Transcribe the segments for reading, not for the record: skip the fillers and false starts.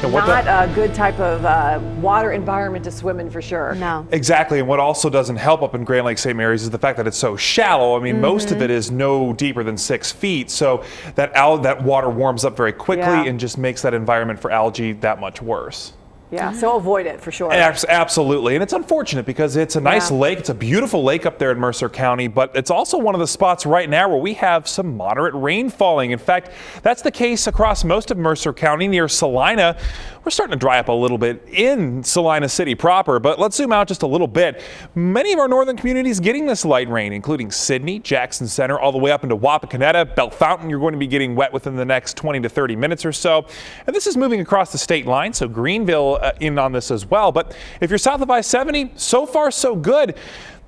Not a good type of water environment to swim in for sure. No. Exactly, and what also doesn't help up in Grand Lake St. Mary's is the fact that it's so shallow. I mean, most of it is no deeper than 6 feet, so that water warms up very quickly and just makes that environment for algae that much worse. Yeah, so avoid it for sure. Absolutely, and it's unfortunate because it's a nice lake. It's a beautiful lake up there in Mercer County, but it's also one of the spots right now where we have some moderate rain falling. In fact, that's the case across most of Mercer County. Near Salina, we're starting to dry up a little bit in Salina City proper, but let's zoom out just a little bit. Many of our northern communities getting this light rain, including Sidney, Jackson Center, all the way up into Wapakoneta, Bell Fountain. You're going to be getting wet within the next 20 to 30 minutes or so. And this is moving across the state line, so Greenville in on this as well. But if you're south of I-70, so far so good.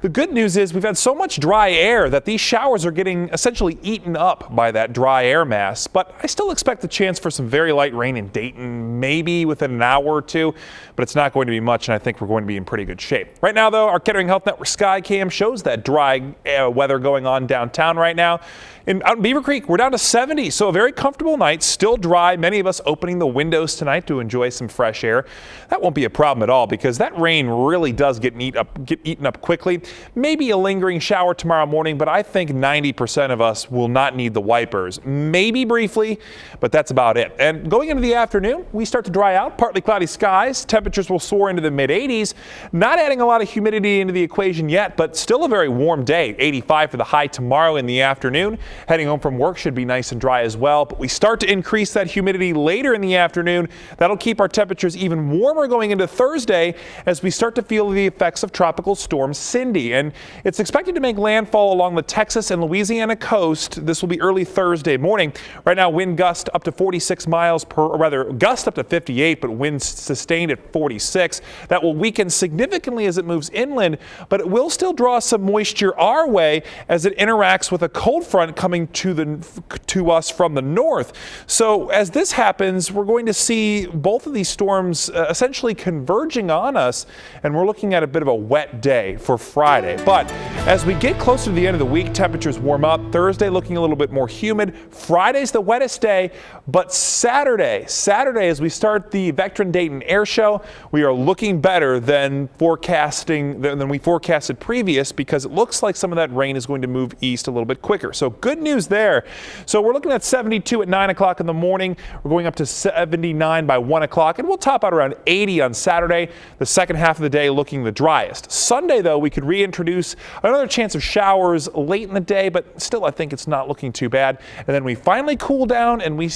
The good news is we've had so much dry air that these showers are getting essentially eaten up by that dry air mass. But I still expect the chance for some very light rain in Dayton, maybe within an hour or two, but it's not going to be much, and I think we're going to be in pretty good shape. Right now, though, our Kettering Health Network Sky Cam shows that dry weather going on downtown right now. Out in Beaver Creek, we're down to 70, so a very comfortable night, still dry. Many of us opening the windows tonight to enjoy some fresh air. That won't be a problem at all because that rain really does get eaten up quickly. Maybe a lingering shower tomorrow morning, but I think 90% of us will not need the wipers. Maybe briefly, but that's about it. And going into the afternoon, we start to dry out, partly cloudy skies. Temperatures will soar into the mid-80s. Not adding a lot of humidity into the equation yet, but still a very warm day. 85 for the high tomorrow in the afternoon. Heading home from work should be nice and dry as well, but we start to increase that humidity later in the afternoon. That'll keep our temperatures even warmer going into Thursday as we start to feel the effects of Tropical Storm Cindy. And it's expected to make landfall along the Texas and Louisiana coast. This will be early Thursday morning. Right now, wind gust up to 46 miles per, or rather gust up to 58, but winds sustained at 46. That will weaken significantly as it moves inland, but it will still draw some moisture our way as it interacts with a cold front coming to us from the north. So as this happens, we're going to see both of these storms essentially converging on us, and we're looking at a bit of a wet day for Friday. But as we get closer to the end of the week, temperatures warm up. Thursday looking a little bit more humid. Friday's the wettest day, but Saturday as we start the Vectren Dayton Air Show, we are looking better than we forecasted previous because it looks like some of that rain is going to move east a little bit quicker. So good news there. So we're looking at 72 at 9 o'clock in the morning. We're going up to 79 by 1 o'clock, and we'll top out around 80 on Saturday. The second half of the day looking the driest. Sunday, though, we could reintroduce another chance of showers late in the day, but still I think it's not looking too bad. And then we finally cool down and we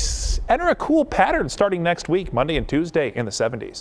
enter a cool pattern starting next week, Monday and Tuesday in the 70s.